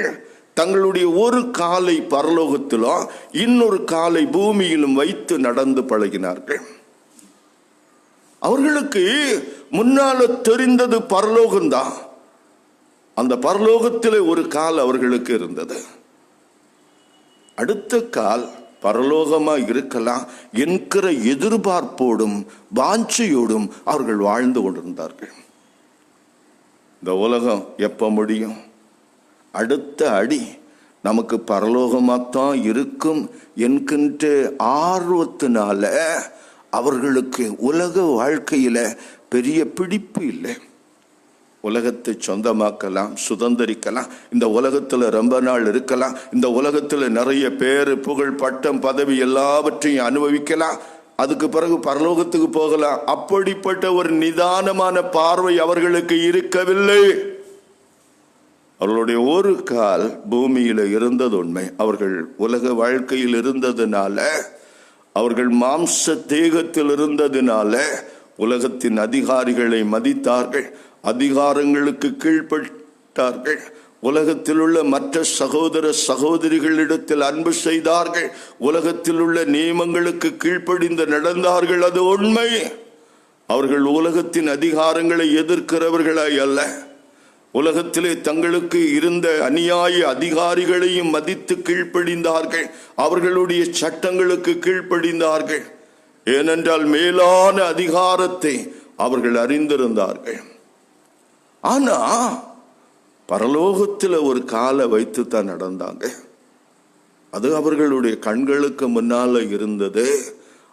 தங்களுடைய ஒரு காலை பரலோகத்திலும் இன்னொரு காலை பூமியிலும் வைத்து நடந்து பழகினார்கள். அவர்களுக்கு முன்னால தெரிந்தது பரலோகம்தான். அந்த பரலோகத்தில் ஒரு கால் அவர்களுக்கு இருந்தது. அடுத்த கால் பரலோகமா இருக்கலாம் என்கிற எதிர்பார்ப்போடும் வாஞ்சையோடும் அவர்கள் வாழ்ந்து கொண்டிருந்தார்கள். இந்த உலகம் எப்ப முடியும்? அடுத்த அடி நமக்கு பரலோகமாத்தான் இருக்கும் என்கின்ற ஆர்வத்தினால அவர்களுக்கு உலக வாழ்க்கையில பெரிய பிடிப்பு இல்லை. உலகத்தை சொந்தமாக்கலாம், சுதந்திரிக்கலாம், இந்த உலகத்துல ரொம்ப நாள் இருக்கலாம், இந்த உலகத்துல நிறைய பேரு, புகழ், பட்டம், பதவி எல்லாவற்றையும் அனுபவிக்கலாம், அதுக்கு பிறகு பரலோகத்துக்கு போகலாம். அப்படிப்பட்ட ஒரு நிதானமான பார்வை அவர்களுக்கு இருக்கவில்லை. அவர்களுடைய ஒரு கால் பூமியில இருந்தது உண்மை. அவர்கள் உலக வாழ்க்கையில் இருந்ததுனால, அவர்கள் மாம்ச தேகத்தில் இருந்ததுனால உலகத்தின் அதிகாரிகளை மதித்தார்கள், அதிகாரங்களுக்கு கீழ்ப்பட்டார்கள், உலகத்தில் உள்ள மற்ற சகோதர சகோதரிகளிடத்தில் அன்பு செய்தார்கள், உலகத்தில் உள்ள நியமங்களுக்கு கீழ்ப்படிந்து நடந்தார்கள். அது உண்மை. அவர்கள் உலகத்தின் அதிகாரங்களை எதிர்க்கிறவர்களாய் அல்ல, உலகத்திலே தங்களுக்கு இருந்த அநியாய அதிகாரிகளையும் மதித்து கீழ்ப்படிந்தார்கள், அவர்களுடைய சட்டங்களுக்கு கீழ்ப்படிந்தார்கள். ஏனென்றால் மேலான அதிகாரத்தை அவர்கள் அறிந்திருந்தார்கள். ஆனா பரலோகத்தில் ஒரு காலை வைத்து தான் நடந்தாங்க. அது அவர்களுடைய கண்களுக்கு முன்னால இருந்தது.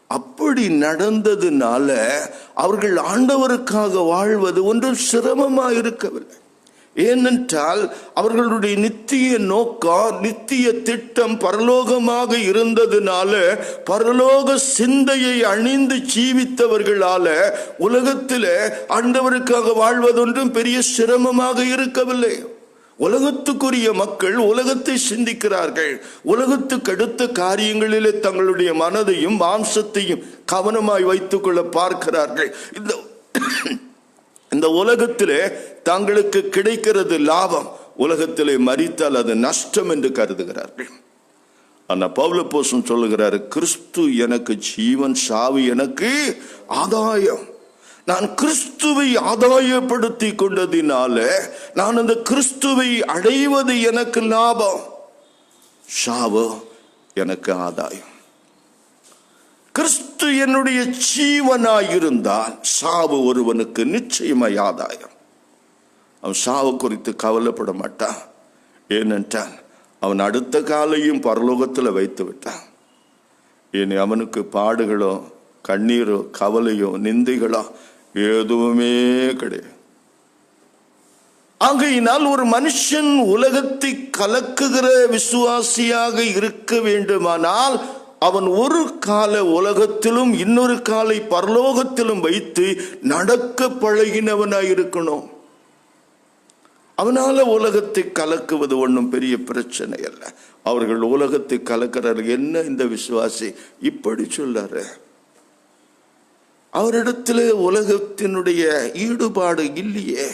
அப்படி நடந்ததுனால அவர்கள் ஆண்டவருக்காக வாழ்வது ஒன்றும் சிரமமா இருக்கவில்லை. ஏனென்றால் அவர்களுடைய நித்திய நோக்கம், நித்திய திட்டம் பரலோகமாக இருந்ததுனால, பரலோக சிந்தையை அணிந்து ஜீவித்தவர்களால உலகத்தில் ஆண்டவருக்காக வாழ்வதொன்றும் பெரிய சிரமமாக இருக்கவில்லை. உலகத்துக்குரிய மக்கள் உலகத்தை சிந்திக்கிறார்கள், உலகத்துக்கு அடுத்த காரியங்களிலே தங்களுடைய மனதையும் மாம்சத்தையும் கவனமாய் வைத்துக் கொள்ள பார்க்கிறார்கள். இந்த உலகத்திலே தங்களுக்கு கிடைக்கிறது லாபம், உலகத்திலே மரித்தால் அது நஷ்டம் என்று கருதுகிறார்கள். ஆனா பவுலப்போஸ்தலன் சொல்லுகிறாரு, கிறிஸ்து எனக்கு ஜீவன், சாவு எனக்கு ஆதாயம். நான் கிறிஸ்துவை ஆதாயப்படுத்தி கொண்டதினால நான் அந்த கிறிஸ்துவை அடைவது எனக்கு லாபம், சாவு எனக்கு ஆதாயம். கிறிஸ்து என்னுடைய ஜீவனாயிருந்தால் சாவு ஒருவனுக்கு நிச்சயமாய் ஆதாயம். அவன் சாவு குறித்து கவலைப்பட மாட்டான். ஏனென்றால் அவன் அடுத்த காலையும் பரலோகத்தில் வைத்து விட்டான். இனி அவனுக்கு பாடுகளோ, கண்ணீரோ, கவலையோ, நிந்தைகளோ எதுவுமே கிடையாது. ஆகையினால் ஒரு மனுஷன் உலகத்தை கலக்குகிற விசுவாசியாக இருக்க வேண்டுமானால் அவன் ஒரு கால உலகத்திலும் இன்னொரு காலை பரலோகத்திலும் வைத்து நடக்க பழகினவனாய் இருக்கணும். அவனால உலகத்தை கலக்குவது ஒன்றும் பெரிய பிரச்சனை அல்ல. அவர்கள் உலகத்தை கலக்கிறார்கள். என்ன இந்த விசுவாசி இப்படி சொல்றாரு? அவரிடத்திலே உலகத்தினுடைய ஈடுபாடு இல்லையே.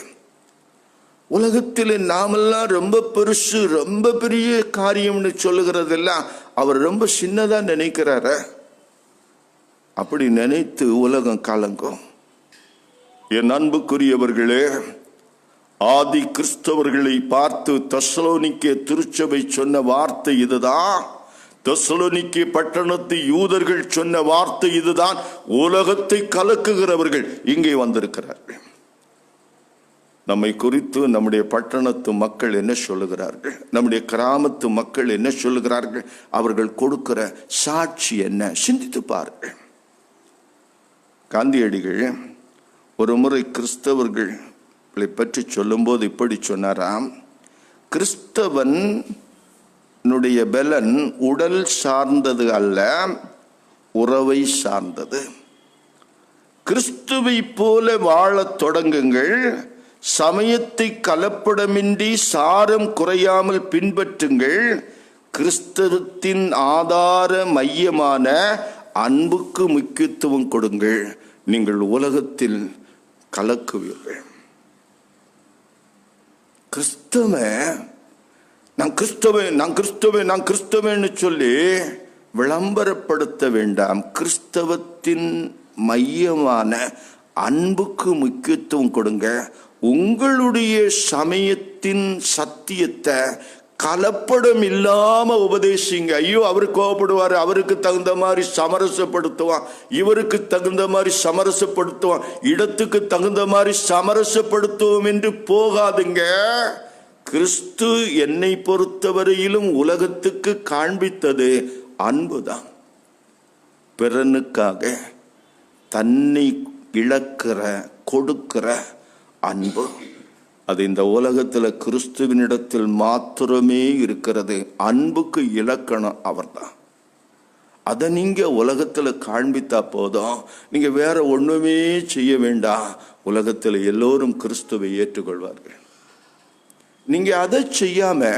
உலகத்தில் நாமெல்லாம் ரொம்ப பெருசு, ரொம்ப பெரிய காரியம்னு சொல்லுகிறதெல்லாம் அவர் ரொம்ப சின்னதா நினைக்கிறார. அப்படி நினைத்து உலகம் கலங்கும். என் அன்புக்குரியவர்களே, ஆதி கிறிஸ்தவர்களை பார்த்து தெசலோனிக்கே திருச்சபை சொன்ன வார்த்தை இதுதான். தெசலோனிக்கே பட்டணத்து யூதர்கள் சொன்ன வார்த்தை இதுதான். உலகத்தை கலக்குகிறவர்கள் இங்கே வந்திருக்கிறார்கள். நம்மை குறித்து நம்முடைய பட்டணத்து மக்கள் என்ன சொல்லுகிறார்கள், நம்முடைய கிராமத்து மக்கள் என்ன சொல்லுகிறார்கள், அவர்கள் கொடுக்கிற சாட்சி என்ன, சிந்தித்து பாருங்கள். காந்தியடிகள் ஒரு முறை கிறிஸ்தவர்களை பற்றி சொல்லும்போது இப்படி சொன்னாராம்: கிறிஸ்தவனுடைய பலன் உடல் சார்ந்தது அல்ல, உறவை சார்ந்தது. கிறிஸ்துவை போல வாழத் தொடங்குங்கள். சமயத்தை கலப்படமின்றி சாரம் குறையாமல் பின்பற்றுங்கள். கிறிஸ்தவத்தின் ஆதார மையமான அன்புக்கு முக்கியத்துவம் கொடுங்கள். நீங்கள் உலகத்தில் கலக்குவீர்கள். நான் கிறிஸ்தவன் சொல்லி விளம்பரப்படுத்த வேண்டாம். கிறிஸ்தவத்தின் மையமான அன்புக்கு முக்கியத்துவம் கொடுங்க. உங்களுடைய சமயத்தின் சத்தியத்தை கலப்படம் இல்லாம உபதேசிங்க. ஐயோ, அவர் கோபப்படுவார், அவருக்கு தகுந்த மாதிரி சமரசப்படுத்துவான், இவருக்கு தகுந்த மாதிரி சமரசப்படுத்துவான், இடத்துக்கு தகுந்த மாதிரி சமரசப்படுத்துவோம் என்று போகாதுங்க. கிறிஸ்து என்னை பொறுத்தவரையிலும் உலகத்துக்கு காண்பித்தது அன்புதான். பிறனுக்காக தன்னை இழக்கிற, கொடுக்கிற அன்பு. அது இந்த உலகத்தில் கிறிஸ்துவினிடத்தில் மாத்திரமே இருக்கிறது. அன்புக்கு இலக்கணம் அவர்தான். அதை நீங்க உலகத்தில் காண்பித்தா போதும். நீங்க வேற ஒண்ணுமே செய்ய வேண்டாம். உலகத்தில் எல்லோரும் கிறிஸ்துவை ஏற்றுக்கொள்வார்கள். நீங்க அதை செய்யாம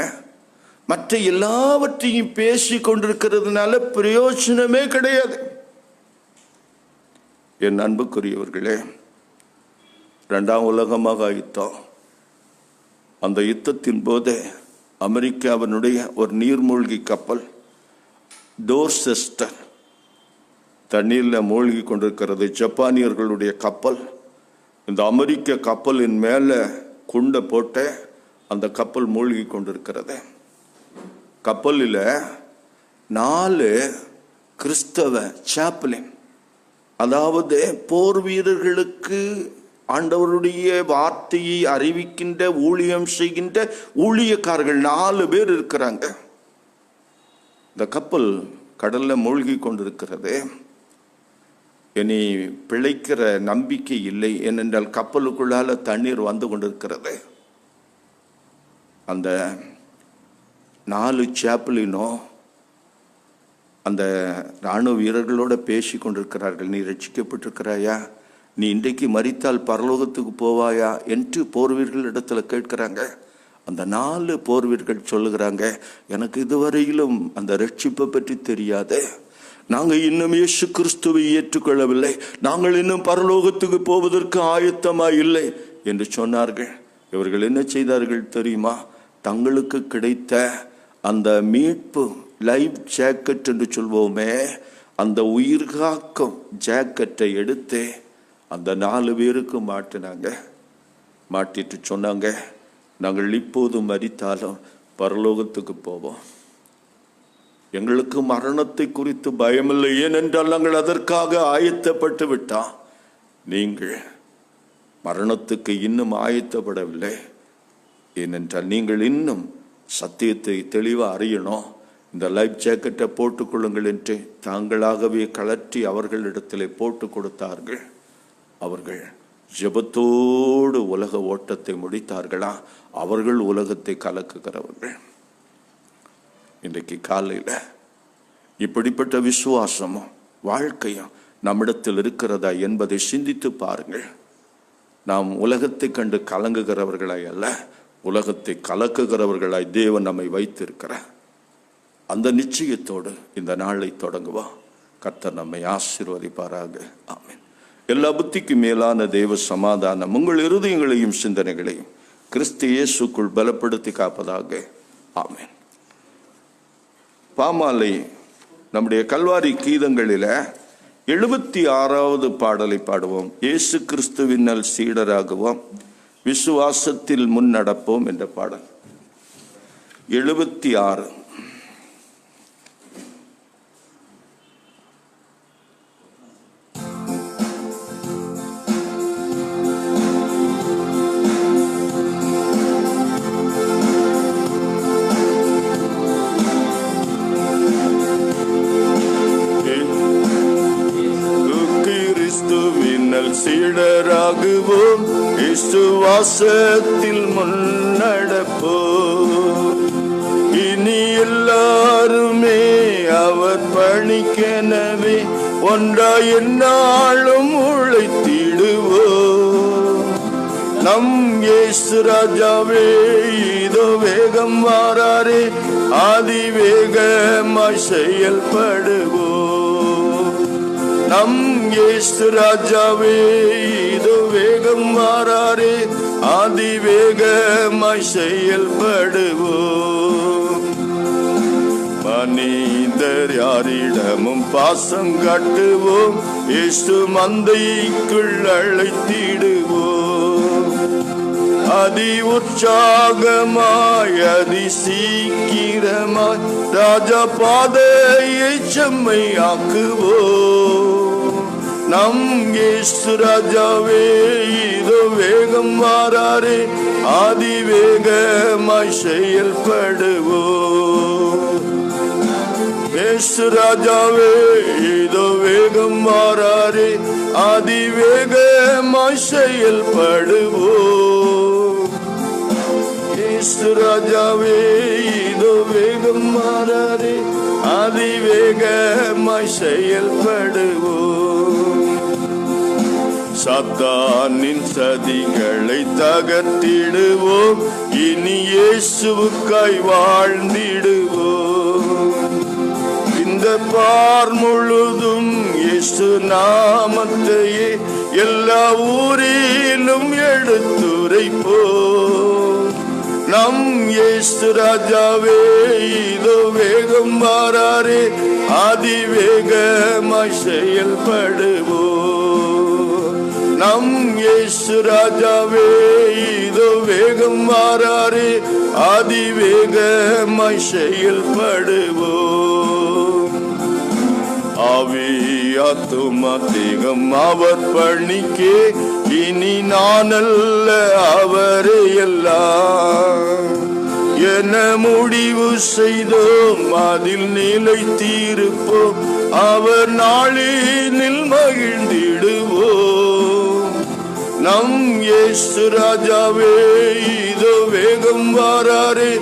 மற்ற எல்லாவற்றையும் பேசி கொண்டிருக்கிறதுனால பிரயோஜனமே கிடையாது. என் அன்புக்குரியவர்களே, 2ஆம் உலக மகா யுத்தம், அந்த யுத்தத்தின் போது அமெரிக்காவினுடைய ஒரு நீர்மூழ்கி கப்பல் டோர்செஸ்டர் தண்ணீரில் மூழ்கி கொண்டிருக்கிறது. ஜப்பானியர்களுடைய கப்பல். இந்த அமெரிக்க கப்பலின் மேலே குண்டை போட்டு அந்த கப்பல் மூழ்கி கொண்டிருக்கிறது. கப்பலில் 4 கிறிஸ்தவ சாப்ளின், அதாவது போர் வீரர்களுக்கு ஆண்டவருடைய வார்த்தையை அறிவிக்கின்ற, ஊழியம் செய்கின்ற ஊழியக்காரர்கள் 4 பேர் இருக்கிறாங்க. இந்த கப்பல் கடல்ல மூழ்கி கொண்டிருக்கிறது. இனி பிழைக்கிற நம்பிக்கை இல்லை. ஏனென்றால் கப்பலுக்குள்ளால தண்ணீர் வந்து கொண்டிருக்கிறது. அந்த 4 சாப்ளினும் அந்த இராணுவ வீரர்களோட பேசி கொண்டிருக்கிறார்கள். நீ ரட்சிக்கப்பட்டிருக்கிறாயா, நீ இன்றைக்கு மரித்தால் பரலோகத்துக்கு போவாயா என்று போர் வீரர்கள் இடத்துல கேட்கிறாங்க. அந்த 4 போர் வீரர்கள் சொல்லுகிறாங்க, எனக்கு இதுவரையிலும் அந்த ரட்சிப்பை பற்றி தெரியாது, நாங்கள் இன்னும் இயேசு கிறிஸ்துவை ஏற்றுக்கொள்ளவில்லை, நாங்கள் இன்னும் பரலோகத்துக்கு போவதற்கு ஆயத்தமாய் இல்லை என்று சொன்னார்கள். இவர்கள் என்ன செய்தார்கள் தெரியுமா? தங்களுக்கு கிடைத்த அந்த மீட்பு லைஃப் ஜாக்கெட் என்று சொல்வோமே, அந்த உயிர்காக்கும் ஜாக்கெட்டை எடுத்து அந்த 4 பேருக்கு மாட்டினாங்க. மாட்டிட்டு சொன்னாங்க, நாங்கள் இப்போது மரித்தாலும் பரலோகத்துக்கு போவோம். எங்களுக்கு மரணத்தை குறித்து பயமில்லை, ஏனென்றால் நாங்கள் அதற்காக ஆயத்தப்பட்டு விட்டோம். நீங்கள் மரணத்துக்கு இன்னும் ஆயத்தப்படவில்லை. ஏனென்றால் நீங்கள் இன்னும் சத்தியத்தை தெளிவாக அறியணும். இந்த லைஃப் ஜாக்கெட்டை போட்டுக்கொள்ளுங்கள் என்று தாங்களாகவே கலற்றி அவர்களிடத்திலே போட்டு கொடுத்தார்கள். அவர்கள் ஜெபத்தோடு உலக ஓட்டத்தை முடித்தார்களா? அவர்கள் உலகத்தை கலக்குகிறவர்கள். இன்றைக்கு காலையில் இப்படிப்பட்ட விசுவாசமும் வாழ்க்கையும் நம்மிடத்தில் இருக்கிறதா என்பதை சிந்தித்து பாருங்கள். நாம் உலகத்தை கண்டு கலங்குகிறவர்களாய் அல்ல, உலகத்தை கலக்குகிறவர்களாய் தேவன் நம்மை வைத்திருக்கிறார். அந்த நிச்சயத்தோடு இந்த நாளை தொடங்குவோம். கர்த்தர் நம்மை ஆசீர்வதிப்பாராக. ஆமென். எல்லா புத்திக்கு மேலான தேவ சமாதானம் உங்கள் இருதயங்களையும் சிந்தனைகளையும் கிறிஸ்து இயேசுக்குள் பலப்படுத்தி காப்பதாக. ஆமென். பாமாலை நம்முடைய கல்வாரி கீதங்களில 76வது பாடலை பாடுவோம். இயேசு கிறிஸ்துவினால் சீடராகுவோம், விசுவாசத்தில் முன்னடப்போம் என்ற பாடல் 76. சீடராகுவோம், விசுவாசத்தில் முன்னடப்போம். இனி எல்லாருமே அவர் பணிக்கெனவே ஒன்றாய் எந்நாளும் உழைத்திடுவோம். நம் இயேசு ராஜாவே இதோ வேகம் வாராரே, அதிவேகமாய் செயல்படுவோம். நம் இயேசு ராஜாவே இதோ வேகம் வாராரே, அதிவேகமாய் செயல்படுவோம். மனிதர் யாரிடமும் பாசம் காட்டுவோம், இயேசு மந்தைக்குள் அழைத்திடுவோம். அதி உற்சாகமாய் அதி சீக்கிரமாய் ராஜா பாதையை செம்மையாக்குவோம். நம் இயேசு ராஜாவே இதோ வேகம் வாராரே, அதிவேகமாய் செயல்படுவோம். இயேசு ராஜாவே இதோ வேகம் வாராரே, அதிவேகமாய் செயல்படுவோம். இயேசு ராஜாவே இதோ வேகம் வாராரே, அதிவேகமாய் செயல்படுவோம். சாத்தானின் சதிகளை தகர்த்திடுவோம், இனி இயேசுவுக்காய் வாழ்ந்திடுவோம். இந்த பார் முழுதும் இயேசு நாமத்தையே எல்லா ஊரிலும் எடுத்துரைப்போம். நம் இயேசு ராஜாவே இதோ வேகம் வாராரே, அதிவேகமாய் செயல்படுவோம். நம் இயேசு ராஜாவே இதோ வேகம் வாராரே, அதிவேகமாய் செயல்படுவோம். ஆவி ஆத்துமா தேகம் அவர் பணிக்கே, இனி நான் அல்ல அவரே எல்லாம் என முடிவு செய்தோம், அதில் நிலைத்திருப்போம். அவர் நாளினில் மகிழ்ந்திடுவோம். நம் இயேசு ராஜாவே இதோ வேகம் வாராரே,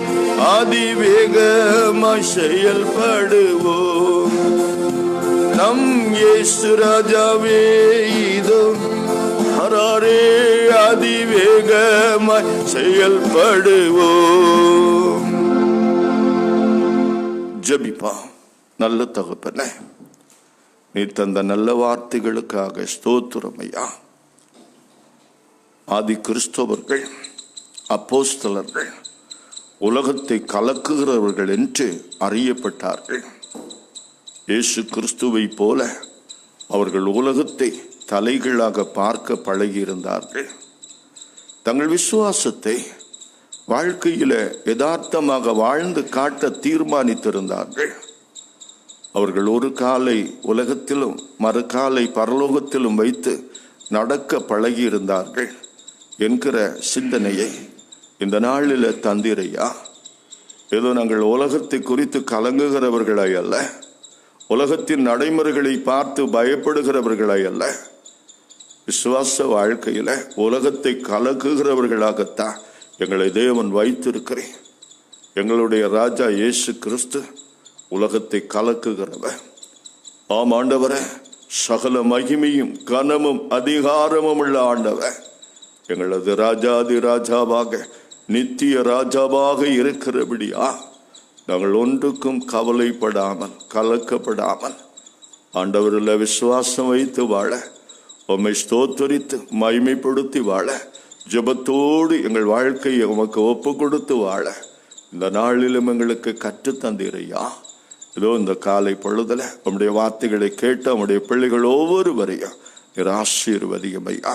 அதிவேகமாய் செயல்படுவோம். நம் இயேசு ராஜாவே இதோ வாராரே, அதிவேகமாய் செயல்படுவோம். ஜெபிப்பா. நல்ல தகப்பனே, நீ தந்த நல்ல வார்த்தைகளுக்காக ஸ்தோத்திரம் ஐயா. ஆதி கிறிஸ்தவர்கள் அப்போஸ்தலர்கள் உலகத்தை கலக்குகிறவர்கள் என்று அறியப்பட்டார்கள். இயேசு கிறிஸ்துவை போல அவர்கள் உலகத்தை தலைகளாக பார்க்க பழகியிருந்தார்கள். தங்கள் விசுவாசத்தை வாழ்க்கையில யதார்த்தமாக வாழ்ந்து காட்ட தீர்மானித்திருந்தார்கள். அவர்கள் ஒரு காலை உலகத்திலும் மறு காலை பரலோகத்திலும் வைத்து நடக்க பழகியிருந்தார்கள் என்கிற சிந்தனையை இந்த நாளில் தந்திரையா. ஏதோ நாங்கள் உலகத்தை குறித்து கலங்குகிறவர்களாய் அல்ல, உலகத்தின் நடைமுறைகளை பார்த்து பயப்படுகிறவர்களாய் அல்ல, விசுவாச வாழ்க்கையில உலகத்தை கலக்குகிறவர்களாகத்தான் எங்களை தேவன் வைத்திருக்கிறேன். எங்களுடைய ராஜா இயேசு கிறிஸ்து உலகத்தை கலக்குகிறவர். ஆம் ஆண்டவரே, சகல மகிமையும் கனமும் அதிகாரமும் உள்ள ஆண்டவர், எங்களது ராஜாதி ராஜாவாக நித்திய ராஜாவாக இருக்கிறபடியா நாங்கள் ஒன்றுக்கும் கவலைப்படாமல் கலக்கப்படாமல் ஆண்டவரில் விசுவாசம் வைத்து வாழ உம்மை ஸ்தோத்தரித்து மகிமைப்படுத்தி வாழ, ஜெபத்தோடு எங்கள் வாழ்க்கையை உமக்கு ஒப்பு கொடுத்து வாழ இந்த நாளிலும் எங்களுக்கு கற்றுத்தந்தீரையா. இதோ இந்த காலை பொழுதுல உம்முடைய வார்த்தைகளை கேட்டு உம்முடைய பிள்ளைகள் ஒவ்வொருவரையும் நீர் ஆசீர்வதியமையா.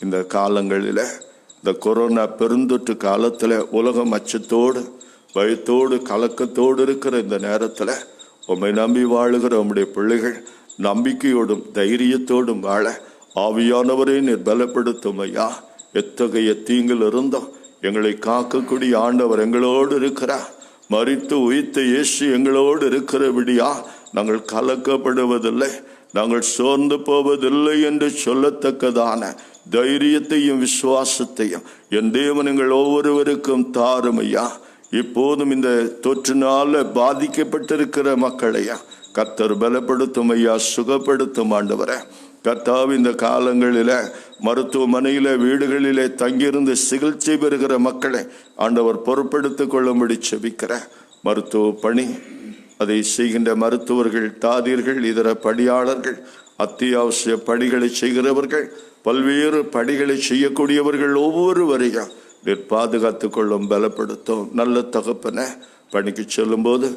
இந்த காலங்களில், இந்த கொரோனா பெருந்தொற்று காலத்தில் உலகம் அச்சத்தோடு பயத்தோடு கலக்கத்தோடு இருக்கிற இந்த நேரத்தில் உம்மை நம்பி வாழுகிற உம்முடைய பிள்ளைகள் நம்பிக்கையோடும் தைரியத்தோடும் வாழ ஆவியானவரே நீர் பலப்படுத்தும் ஐயா. எத்தகைய தீங்கில் இருந்தோம் எங்களை காக்கக்கூடிய ஆண்டவர் எங்களோடு இருக்கிறார். மரித்து உயிர்த்த இயேசு எங்களோடு இருக்கிறபடியா நாங்கள் கலக்கப்படுவதில்லை, நாங்கள் சோர்ந்து போவதில்லை என்று சொல்லத்தக்கதான தைரியத்தையும் விசுவாசத்தையும் என் தேவன் எங்கள் ஒவ்வொருவருக்கும் தாரும் ஐயா. இப்போதும் இந்த தொற்றினால பாதிக்கப்பட்டிருக்கிற மக்களையா கர்த்தர் பலப்படுத்தும் ஐயா, சுகப்படுத்தும் ஆண்டவரே. கர்த்தாவே, இந்த காலங்களில் மருத்துவமனையில் வீடுகளிலே தங்கியிருந்து சிகிச்சை பெறுகிற மக்களை ஆண்டவர் பொறுப்பெடுத்து கொள்ளும்படி செபிக்கிற மருத்துவ பணி அதை செய்கின்ற மருத்துவர்கள், தாதியர்கள், இதர பணியாளர்கள், அத்தியாவசிய பணிகளை செய்கிறவர்கள், பல்வேறு பணிகளை செய்யக்கூடியவர்கள் ஒவ்வொருவரையும் நீர் பாதுகாத்து கொள்ளும், பலப்படுத்தும். நல்ல தகப்பன பணிக்கு செல்லும்போது,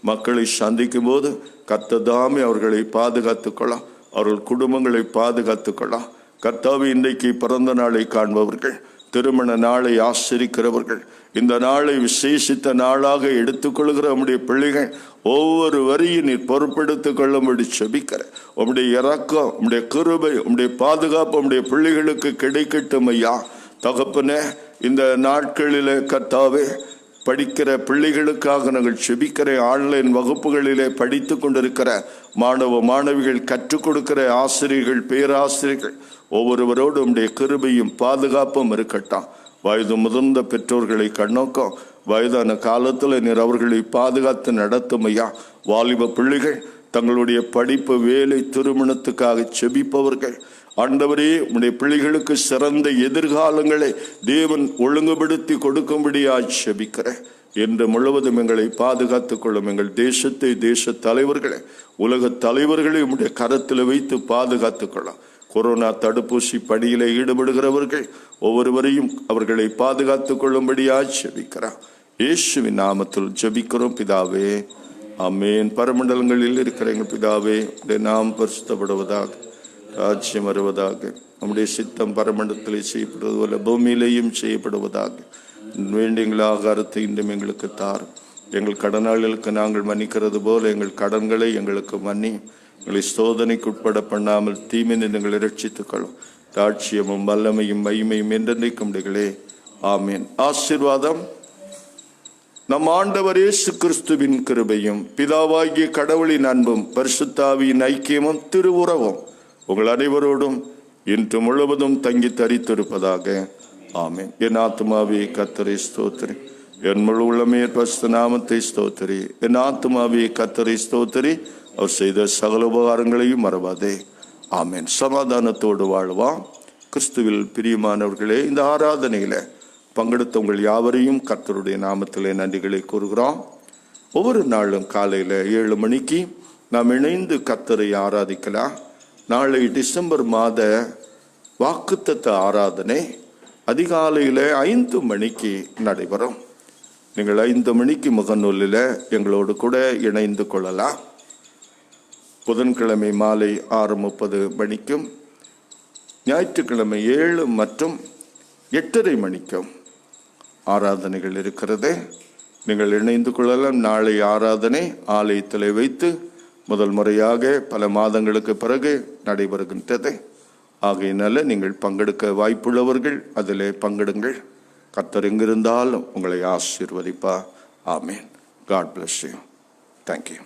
மக்களை சந்திக்கும் போது கர்த்ததாமே அவர்களை பாதுகாத்து கொள்ளும், அவர்கள் குடும்பங்களை பாதுகாத்து கொள்ளலாம். கர்த்தாவே, இன்றைக்கு பிறந்த நாளை காண்பவர்கள், திருமண நாளை ஆசிரிக்கிறவர்கள், இந்த நாளை விசேஷித்த நாளாக எடுத்துக்கொள்கிற நம்முடைய பிள்ளைகள் ஒவ்வொருவரையும் நீர் பொறுப்பெடுத்துக் கொள்ளும்படி செபிக்கிற உம்முடைய இரக்கம், உம்முடைய கிருபை, உம்முடைய பாதுகாப்பு உம்முடைய பிள்ளைகளுக்கு கிடைக்கட்டும் ஐயா. தகப்பனே, இந்த நாட்களிலே கர்த்தாவே படிக்கிற பிள்ளைகளுக்காக நாங்கள் செபிக்கிற, ஆன்லைன் வகுப்புகளிலே படித்து கொண்டிருக்கிற மாணவ மாணவிகள், கற்றுக் கொடுக்கிற ஆசிரியர்கள், பேராசிரியர்கள் ஒவ்வொருவரோடு உம்முடைய கிருபையும் பாதுகாப்பும் இருக்கட்டும். வயது முதிர்ந்த பெற்றோர்களை கண்ணோக்கம், வயதான காலத்தில் நீர் அவர்களை பாதுகாத்து நடத்தும் ஐயா. வாலிப பிள்ளைகள், தங்களுடைய படிப்பு, வேலை, திருமணத்துக்காக செபிப்பவர்கள், ஆண்டவரே, உம்முடைய பிள்ளைகளுக்கு சிறந்த எதிர்காலங்களை தேவன் ஒழுங்குபடுத்தி கொடுக்கும்படியாய் செபிக்கிறேன். என்று முழுவதும் எங்களை பாதுகாத்துக் கொள்ளும். எங்கள் தேசத்தை, தேச தலைவர்களை, உலக தலைவர்களை உம்முடைய கரத்தில் வைத்து பாதுகாத்துக் கொள்ளும். கொரோனா தடுப்பூசி பணியிலே ஈடுபடுகிறவர்கள் ஒவ்வொருவரையும் அவர்களை பாதுகாத்துக் கொள்ளும்படியாய் செபிக்கிறார். இயேசுவின் நாமத்தில் ஜெபிக்கிறோம் பிதாவே, ஆமென். பரமண்டலங்களில் இருக்கிற எங்கள் பிதாவே, உம்முடைய நாமம் பரிசுத்தப்படுவதாக, ராஜ்யம் வருவதாக, நம்முடைய சித்தம் பரமண்டலத்திலே செய்யப்படுவது போல பூமியிலேயும் செய்யப்படுவதாக. வேண்டிய ஆகாரத்தை இன்றும் எங்களுக்கு தாரும். எங்கள் கடனாளிகளுக்கு நாங்கள் மன்னிக்கிறது போல எங்கள் கடன்களை எங்களுக்கு மன்னி. எங்களை சோதனைக்கு உட்பட பண்ணாமல் தீமையை எங்களை ரட்சித்துக் கொள்ளும். ராட்சியமும் வல்லமையும் மகிமையும் என்றென்றைக்கும் உடைகளே, ஆமேன். ஆசீர்வாதம். நம் ஆண்டவர் இயேசு கிறிஸ்துவின் கிருபையும் பிதாவாகிய கடவுளின் அன்பும் பரிசுத்தாவியின் ஐக்கியமும் திருவுறவும் உங்கள் அனைவரோடும் இன்று முழுவதும் தங்கி தரித்திருப்பதாக. ஆமென். என் ஆத்துமாவே கர்த்தரை ஸ்தோத்திரி, என் முழு உள்ளமே பரிசுத்த நாமத்தை ஸ்தோத்திரி. என் ஆத்துமாவே கர்த்தரை ஸ்தோத்திரி, அவர் செய்த சகல உபகாரங்களையும் மறவாதே. ஆமென். சமாதானத்தோடு வாழ்வாம். கிறிஸ்துவில் பிரியமானவர்களே, இந்த ஆராதனையில பங்கெடுத்த உங்கள் யாவரையும் கர்த்தருடைய நாமத்திலே நன்றிகளை கூறுகிறோம். ஒவ்வொரு நாளும் காலையில் 7 மணிக்கு நாம் இணைந்து கர்த்தரை ஆராதிக்கலாம். நாளை டிசம்பர் மாத வாக்குத்தத்த ஆராதனை அதிகாலையில் 5 மணிக்கு நடைபெறும். நீங்கள் 5 மணிக்கு முகநூலில் எங்களோடு கூட இணைந்து கொள்ளலாம். புதன்கிழமை மாலை 6:30 மணிக்கும், ஞாயிற்றுக்கிழமை 7 மற்றும் 8:30 மணிக்கும் ஆராதனைகள் இருக்கிறது. நீங்கள் இணைந்து கொள்ளலாம். நாளை ஆராதனை ஆலயத்தில் வைத்து முதல் முறையாக பல மாதங்களுக்கு பிறகு நடைபெறுகின்றது. ஆகையினால நீங்கள் பங்கெடுக்க வாய்ப்புள்ளவர்கள் அதில் பங்கெடுங்கள். கர்த்தர் எங்கிருந்தாலும் உங்களை ஆசீர்வதிப்பார். ஆமேன். God bless you. Thank you.